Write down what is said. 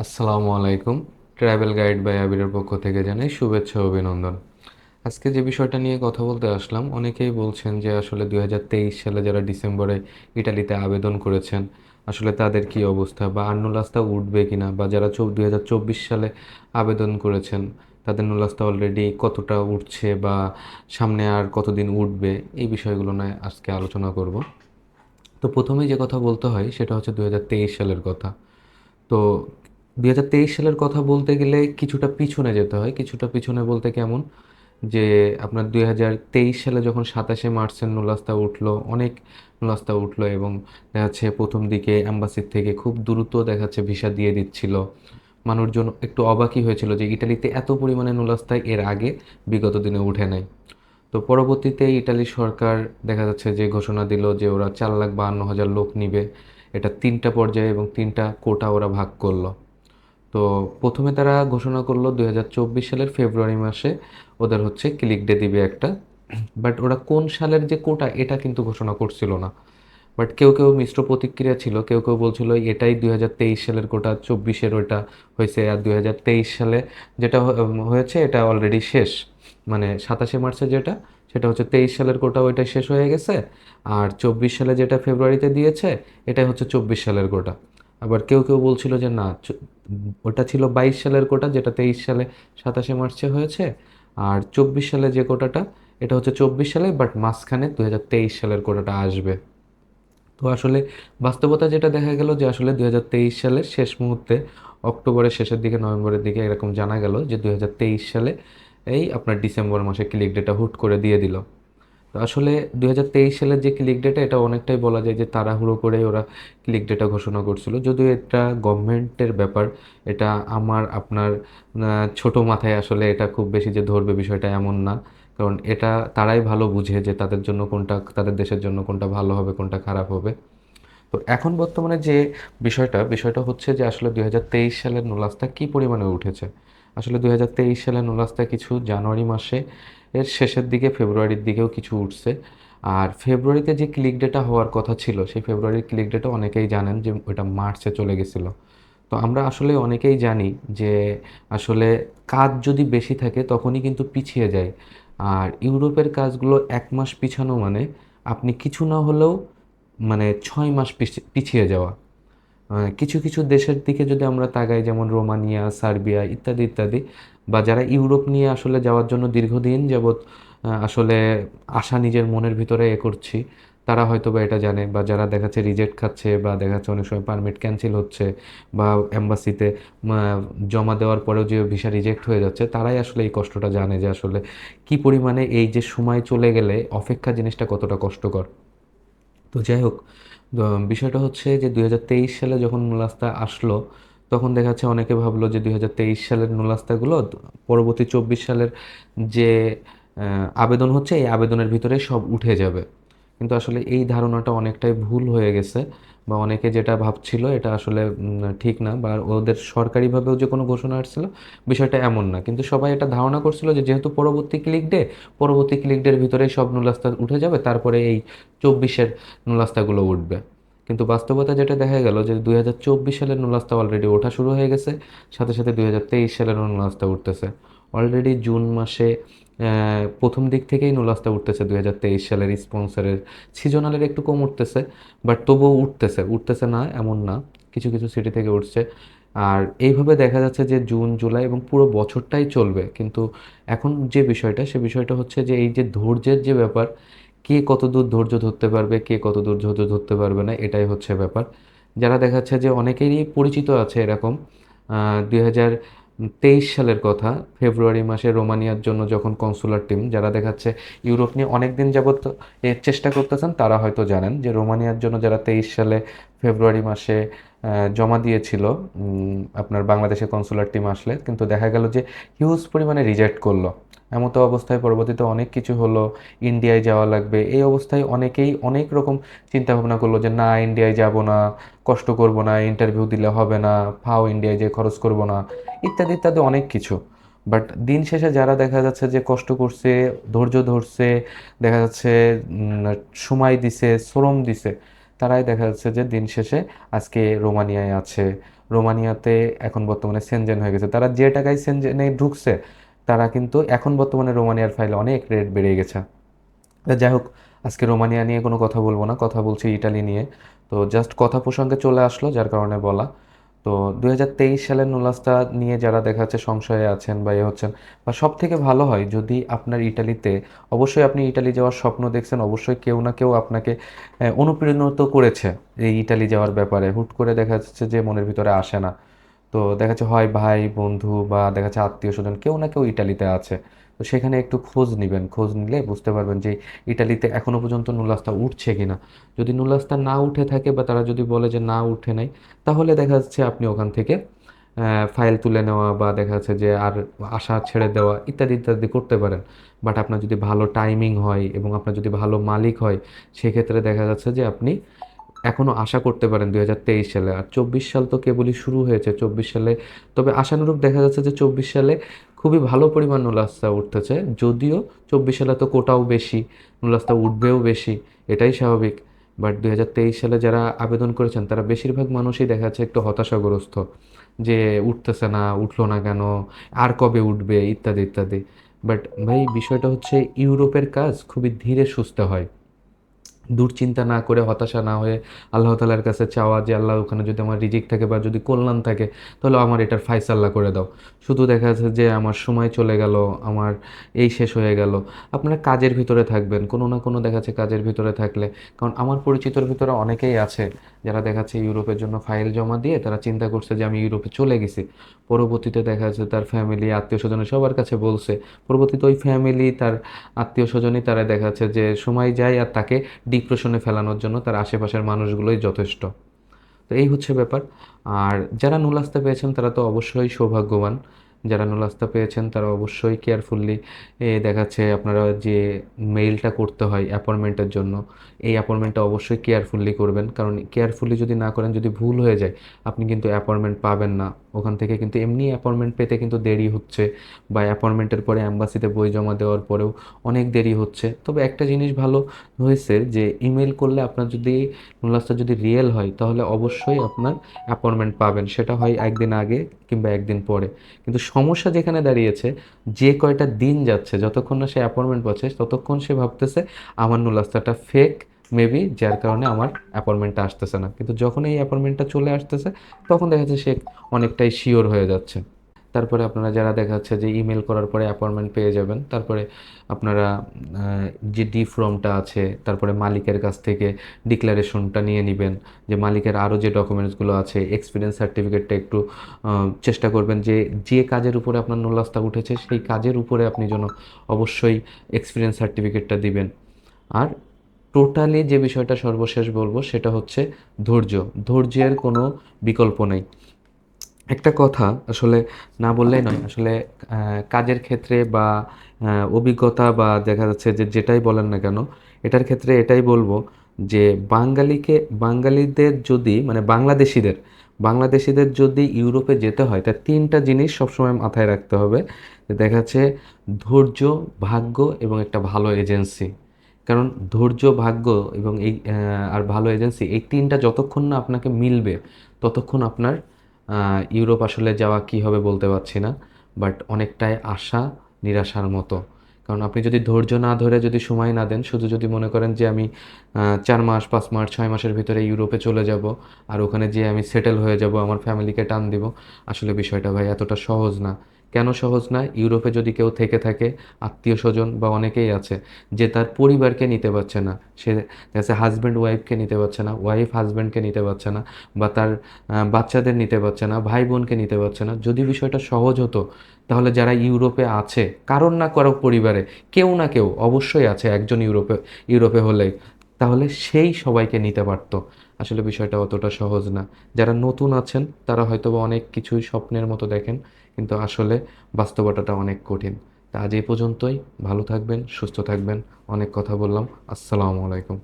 আসসালামু আলাইকুম। Travel guide by আবিরের পক্ষ থেকে জানাই শুভেচ্ছা ও অভিনন্দন। আজকে যে বিষয়টা নিয়ে কথা বলতে আসলাম, অনেকেই বলছেন যে আসলে 2023 সালে যারা ডিসেম্বরে ইটালিতে আবেদন করেছেন, আসলে তাদের কি অবস্থা বা আর নুলাস্তা উঠবে কিনা, বা যারা 2024 সালে আবেদন করেছেন তাদের নুলাস্তা অলরেডি কতটা উঠছে বা সামনে আর কতদিন উঠবে, এই বিষয়গুলো নিয়ে আজকে আলোচনা করব। তো প্রথমেই যে কথা বলতে হয় সেটা হচ্ছে 2023 সালের কথা। তো 2023 সালের কথা বলতে গেলে কিছুটা পিছনে যেতে হয়। কিছুটা পিছনে বলতে কেমন? যে আপনার 2023 সালে যখন 27শে মার্চের নুলাস্তা উঠলো, অনেক নুলাস্তা উঠলো এবং দেখা যাচ্ছে প্রথম দিকে এম্বাসির থেকে খুব দ্রুত দেখা যাচ্ছে ভিসা দিয়ে দিচ্ছিল। মানুষজন একটু অবাকই হয়েছিল যে ইটালিতে এত পরিমাণে নুলাস্তা এর আগে বিগত দিনে উঠে নাই। তো পরবর্তীতে ইটালি সরকার দেখা যাচ্ছে যে ঘোষণা দিল যে ওরা 4,52,000 লোক নিবে। এটা 3টা পর্যায়ে এবং 3টা কোটা ওরা ভাগ করলো। তো প্রথমে তারা ঘোষণা করলো 2024 সালের ফেব্রুয়ারি মাসে ওদের হচ্ছে ক্লিক ডে দিবে একটা। বাট ওরা কোন সালের যে কোটা এটা কিন্তু ঘোষণা করছিল না। বাট কেউ কেউ মিশ্র প্রতিক্রিয়া ছিল, কেউ কেউ বলছিল এটাই 2023 সালের কোটা, 24-এর ওইটা হয়েছে, আর 2023 সালে যেটা হয়েছে এটা অলরেডি শেষ। মানে 27শে মার্চে যেটা, সেটা হচ্ছে 23 সালের কোটা, ওইটা শেষ হয়ে গেছে। আর 24 সালে যেটা ফেব্রুয়ারিতে দিয়েছে এটাই হচ্ছে 24 সালের কোটা। আবার কেউ কেউ বলছিল যে না, ওটা ছিল 22 সালের কোটা যেটা 23 সালে 27শে মার্চে হয়েছে। আর 24 সালে যে কোটাটা এটা হচ্ছে 24 সালে, বাট মাঝখানে 2023 সালের কোটাটা আসবে। তো আসলে বাস্তবতা যেটা দেখা গেল যে আসলে 2023 সালের শেষ মুহূর্তে, অক্টোবরের শেষের দিকে নভেম্বরের দিকে এরকম জানা গেল যে 2023 সালে এই আপনার ডিসেম্বর মাসে ক্লিক ডেটা হুট করে দিয়ে দিল। তো আসলে 2023 সালের যে ক্লিক ডেটা এটা অনেকটাই বলা যায় যে তাড়াহুড়ো করে ওরা ক্লিক ডেটা ঘোষণা করছিল, যদিও এটা গভর্নমেন্টের ব্যাপার। এটা আমার আপনার ছোট মাথায় আসলে এটা খুব বেশি যে ধরবে বিষয়টা এমন না। কারণ এটা তারাই ভালো বুঝে যে তাদের জন্য কোনটা, তাদের দেশের জন্য কোনটা ভালো হবে কোনটা খারাপ হবে। তো এখন বর্তমানে যে বিষয়টা হচ্ছে যে আসলে 2023 সালের নুলাস্তা কী পরিমাণে উঠেছে। আসলে 2023 সালের নুলাস্তা কিছু জানুয়ারি মাসে এর শেষের দিকে, ফেব্রুয়ারির দিকেও কিছু উঠছে। আর ফেব্রুয়ারিতে যে ক্লিক ডেটা হওয়ার কথা ছিল সেই ফেব্রুয়ারির ক্লিক ডেটা অনেকেই জানেন যে ওটা মার্চে চলে গেছিলো। তো আমরা আসলে অনেকেই জানি যে আসলে কাজ যদি বেশি থাকে তখনই কিন্তু পিছিয়ে যায়। আর ইউরোপের কাজগুলো 1 মাস পিছানো মানে আপনি কিছু না হলেও মানে 6 মাস পিছিয়ে যাওয়া। কিছু কিছু দেশের দিকে যদি আমরা তাকাই, যেমন রোমানিয়া, সার্বিয়া ইত্যাদি ইত্যাদি, বা যারা ইউরোপ নিয়ে আসলে যাওয়ার জন্য দীর্ঘদিন যাবৎ আসলে আশা নিজের মনের ভিতরে করছি, তারা হয়তো বা এটা জানে, বা যারা দেখাচ্ছে রিজেক্ট খাচ্ছে, বা দেখাচ্ছে অনেক সময় পারমিট ক্যান্সেল হচ্ছে, বা এম্বাসিতে জমা দেওয়ার পরেও যে ভিসা রিজেক্ট হয়ে যাচ্ছে, তারাই আসলে এই কষ্টটা জানে যে আসলে কি পরিমাণে এই যে সময় চলে গেলে অপেক্ষা জিনিসটা কতটা কষ্টকর। তো যাই হোক, বিষয়টা হচ্ছে যে 2023 সালে যখন নুলাস্তা আসলো তখন দেখা যাচ্ছে অনেকে ভাবলো যে 2023 সালের নুলাস্তাগুলো পরবর্তী 24 সালের যে আবেদন হচ্ছে এই আবেদনের ভিতরে সব উঠে যাবে। কিন্তু আসলে এই ধারণাটা অনেকটাই ভুল হয়ে গেছে, বা অনেকে যেটা ভাবছিল এটা আসলে ঠিক না, বা ওদের সরকারিভাবেও যে কোনো ঘোষণা আসছিল বিষয়টা এমন না। কিন্তু সবাই এটা ধারণা করছিল যে যেহেতু পরবর্তী ক্লিক ডের ভিতরেই সব নুলাস্তা উঠে যাবে, তারপরে এই 24-এর নুলাস্তাগুলো উঠবে। কিন্তু বাস্তবতা যেটা দেখা গেল যে 2024 সালের নুলাস্তা অলরেডি ওঠা শুরু হয়ে গেছে, সাথে সাথে 2023 সালের নুলাস্তা উঠতেছে। অলরেডি জুন মাসে প্রথম দিক থেকেই নুলাস্তা উঠতেছে 2023 সালের স্পন্সরের। সিজনালের একটু কম উঠতেছে, বাট তবুও উঠতেছে না এমন না, কিছু কিছু সিটি থেকে উঠছে। আর এইভাবে দেখা যাচ্ছে যে জুন জুলাই এবং পুরো বছরটাই চলবে। কিন্তু এখন যে বিষয়টা, সে বিষয়টা হচ্ছে যে এই যে ধৈর্যের যে ব্যাপার, কে কতদূর ধৈর্য ধরতে পারবে, কে কতদূর ধৈর্য ধরতে পারবে না, এটাই হচ্ছে ব্যাপার। যারা দেখাচ্ছে যে অনেকেরই পরিচিত আছে এরকম, 2023 সালের কথা, ফেব্রুয়ারি মাসে রোমানিয়ার জন্য যখন কনসুলার টিম যারা দেখাচ্ছে ইউরোপ নিয়ে অনেক দিন যাবৎ এর চেষ্টা করতেছেন, তারা হয়তো জানেন যে রোমানিয়ার জন্য যারা 23 সালে ফেব্রুয়ারি মাসে জমা দিয়েছিল, আপনার বাংলাদেশে কনসুলার টিম আসলে কিন্তু দেখা গেল যে হিউজ পরিমাণে রিজেক্ট করলো। এমতো অবস্থায় পরবর্তীতে অনেক কিছু হলো, ইন্ডিয়ায় যাওয়া লাগবে, এই অবস্থায় অনেকেই অনেক রকম চিন্তা ভাবনা করলো যে না, ইন্ডিয়ায় যাব না, কষ্ট করব না, ইন্টারভিউ দিলে হবে না, ফাও ইন্ডিয়ায় যে খরচ করব না, ইত্যাদি ইত্যাদি অনেক কিছু। বাট দিন শেষে যারা দেখা যাচ্ছে যে কষ্ট করছে, ধৈর্য ধরছে, দেখা যাচ্ছে সময় দিছে, শ্রম দিছে, তারাই দেখা যাচ্ছে যে দিন শেষে আজকে রোমানিয়ায় আছে, রোমানিয়াতে এখন বর্তমানে সেনজেন হয়ে গেছে, তারা যে টাকায় সেনজেনে ঢুকছে তারা কিন্তু এখন বর্তমানে রোমানিয়ার ফাইলে অনেক রেট বেড়ে গেছে। যাই হোক, আজকে রোমানিয়া নিয়ে কোনো কথা বলবো না, কথা বলছি ইটালি নিয়ে। তো জাস্ট কথা প্রসঙ্গে চলে আসলো যার কারণে বলা। তো 2023 সালের নুলাসটা নিয়ে যারা দেখা যাচ্ছে সংশয়ে আছেন বা ইয়ে হচ্ছেন, বা সব থেকে ভালো হয় যদি আপনার ইটালিতে, অবশ্যই আপনি ইটালি যাওয়ার স্বপ্ন দেখছেন, অবশ্যই কেউ না কেউ আপনাকে অনুপ্রাণিত করেছে এই ইটালি যাওয়ার ব্যাপারে। হুট করে দেখা যাচ্ছে যে মনের ভিতরে আসে না। তো দেখা যাচ্ছে হয় ভাই বন্ধু বা দেখা যাচ্ছে আত্মীয় স্বজন কেউ না কেউ ইটালিতে আছে। তো সেখানে একটু খোঁজ নিবেন, খোঁজ নিলে বুঝতে পারবেন যে ইটালিতে এখনো পর্যন্ত নুলাস্তা উঠছে কিনা। যদি নুলাস্তা না উঠে থাকে বা তারা যদি বলে যে না উঠে নাই, তাহলে দেখা যাচ্ছে আপনি ওখান থেকে ফাইল তুলে নেওয়া বা দেখা যাচ্ছে যে আর আশা ছেড়ে দেওয়া ইত্যাদি ইত্যাদি করতে পারেন। বাট আপনার যদি ভালো টাইমিং হয় এবং আপনার যদি ভালো মালিক হয়, সেক্ষেত্রে দেখা যাচ্ছে যে আপনি এখনও আশা করতে পারেন 2023 সালে। আর 24 সাল তো কেবলই শুরু হয়েছে 24 সালে। তবে আশানুরূপ দেখা যাচ্ছে যে 24 সালে খুবই ভালো পরিমাণ নুলাস্তা উঠতেছে, যদিও 24 সালে তো কোটাও বেশি, নুলাস্তা উঠবেও বেশি, এটাই স্বাভাবিক। বাট 2023 সালে যারা আবেদন করেছেন তারা বেশিরভাগ মানুষই দেখা যাচ্ছে একটু হতাশাগ্রস্ত, যে উঠতেছে না, উঠলো না কেন, আর কবে উঠবে, ইত্যাদি ইত্যাদি। বাট ভাই বিষয়টা হচ্ছে ইউরোপের কাজ খুবই ধীরে সুস্থে হয়। দুশ্চিন্তা না করে, হতাশা না হয়ে আল্লাহ তাআলার কাছে চাওয়া যে আল্লাহ ওখানে যদি আমার রিজিক থাকে বা যদি কল্যাণ থাকে তাহলে আমার এটার ফায়সাল্লা করে দাও। শুধু দেখা যাচ্ছে যে আমার সময় চলে গেল, আমার এই শেষ হয়ে গেল। আপনারা কাজের ভিতরে থাকবেন, কোনো না কোনো দেখা যাচ্ছে কাজের ভিতরে থাকলে, কারণ আমার পরিচিতর ভিতরে অনেকেই আছে যারা দেখা যাচ্ছে ইউরোপের জন্য ফাইল জমা দিয়ে তারা চিন্তা করছে যে আমি ইউরোপে চলে গেছি। পরবর্তীতে দেখা যাচ্ছে তার ফ্যামিলি আত্মীয় স্বজনের সবার কাছে বলছে, পরবর্তীতে ওই ফ্যামিলি তার আত্মীয় স্বজনই তারা দেখা যাচ্ছে যে সময় যায় আর তাকে ডিপ্রেশনে ফেলানোর জন্য তার আশেপাশের মানুষগুলোই যথেষ্ট। তো এই হচ্ছে ব্যাপার। আর যারা নুলাস্তা পেয়েছেন তারা তো অবশ্যই সৌভাগ্যবান। যারা নুলাস্তা পেয়েছেন তারা অবশ্যই কেয়ারফুলি দেখাচ্ছে আপনারা যে মেইলটা করতে হয় অ্যাপয়েন্টমেন্টের জন্য, এই অ্যাপয়েন্টমেন্টটা অবশ্যই কেয়ারফুলি করবেন। কারণ কেয়ারফুলি যদি না করেন, যদি ভুল হয়ে যায়, আপনি কিন্তু অ্যাপয়েন্টমেন্ট পাবেন না। ওখান থেকে কিন্তু এমনি অ্যাপয়েন্টমেন্ট পেতে কিন্তু দেরি হচ্ছে, বা অ্যাপয়েন্টমেন্টের পরে অ্যাম্বাসিতে বই জমা দেওয়ার পরেও অনেক দেরি হচ্ছে। তবে একটা জিনিস ভালো হয়েছে যে ইমেল করলে আপনার যদি নুলাসটা যদি রিয়েল হয় তাহলে অবশ্যই আপনার অ্যাপয়েন্টমেন্ট পাবেন, সেটা হয় একদিন আগে কিংবা একদিন পরে। কিন্তু সমস্যা যেখানে দাঁড়িয়েছে, যে কয়টা দিন যাচ্ছে যতক্ষণ না সে অ্যাপয়েন্টমেন্ট পাচ্ছে ততক্ষণ সে ভাবতেছে আমার নুলাস্তাটা ফেক মেবি, যার কারণে আমার অ্যাপয়েন্টমেন্টটা আসতেছে না। কিন্তু যখন এই অ্যাপয়েন্টমেন্টটা চলে আসতেছে তখন দেখা যাচ্ছে সে অনেকটাই শিওর হয়ে যাচ্ছে। তারপরে আপনারা যারা দেখা যাচ্ছে যে ইমেল করার পরে অ্যাপয়েন্টমেন্ট পেয়ে যাবেন, তারপরে আপনারা যে ডি ফর্মটা আছে, তারপরে মালিকের কাছ থেকে ডিক্লারেশনটা নিয়ে নেবেন, যে মালিকের আরও যে ডকুমেন্টসগুলো আছে, এক্সপিরিয়েন্স সার্টিফিকেটটা একটু চেষ্টা করবেন যে যে কাজের উপরে আপনার নুলাস্তা উঠেছে সেই কাজের উপরে আপনি যেন অবশ্যই এক্সপিরিয়েন্স সার্টিফিকেটটা দিবেন। আর টোটালি যে বিষয়টা সর্বশেষ বলবো সেটা হচ্ছে ধৈর্য। ধৈর্যের কোনো বিকল্প নেই। একটা কথা আসলে না বললেই নয়। আসলে কাজের ক্ষেত্রে বা অভিজ্ঞতা বা দেখা যাচ্ছে যে যেটাই বলেন না কেন, এটার ক্ষেত্রে এটাই বলবো যে বাঙালিদের যদি মানে বাংলাদেশিদের যদি ইউরোপে যেতে হয় তার ৩টা জিনিস সবসময় মাথায় রাখতে হবে। যে দেখা যাচ্ছে ধৈর্য, ভাগ্য এবং একটা ভালো এজেন্সি। কারণ ধৈর্য, ভাগ্য এবং আর ভালো এজেন্সি, এই ৩টা যতক্ষণ না আপনাকে মিলবে ততক্ষণ আপনার ইউরোপ আসলে যাওয়া কী হবে বলতে পারছি না। বাট অনেকটাই আশা নিরাশার মতো। কারণ আপনি যদি ধৈর্য না ধরে যদি সময় না দেন, শুধু যদি মনে করেন যে আমি ৪ মাস, ৫ মাস, ৬ মাসের ভিতরে ইউরোপে চলে যাব আর ওখানে যেয়ে আমি সেটেল হয়ে যাব, আমার ফ্যামিলিকে টান দিব, আসলে বিষয়টা ভাই এতটা সহজ না। কেন সহজ না? ইউরোপে যদি কেউ থেকে থাকে, আত্মীয়স্বজন বা অনেকেই আছে যে তার পরিবারকে নিতে পারছে না। সে দেখা হাসব্যান্ড ওয়াইফকে নিতে পারছে না, ওয়াইফ হাসব্যান্ডকে নিতে পারছে না, বা তার বাচ্চাদের নিতে পারছে না, ভাই বোনকে নিতে পারছে না। যদি বিষয়টা সহজ হতো তাহলে যারা ইউরোপে আছে, কারোর না কারো পরিবারে কেউ না কেউ অবশ্যই আছে একজন ইউরোপে হলেই, তাহলে সেই সবাইকে নিতে পারতো। আসলে বিষয়টা অতটা সহজ না। যারা নতুন আছেন তারা হয়তোবা অনেক কিছুই স্বপ্নের মতো দেখেন, কিন্তু আসলে বাস্তবতাটা অনেক কঠিন। তা আজ এই পর্যন্তই। ভালো থাকবেন, সুস্থ থাকবেন। অনেক কথা বললাম। আসসালামু আলাইকুম।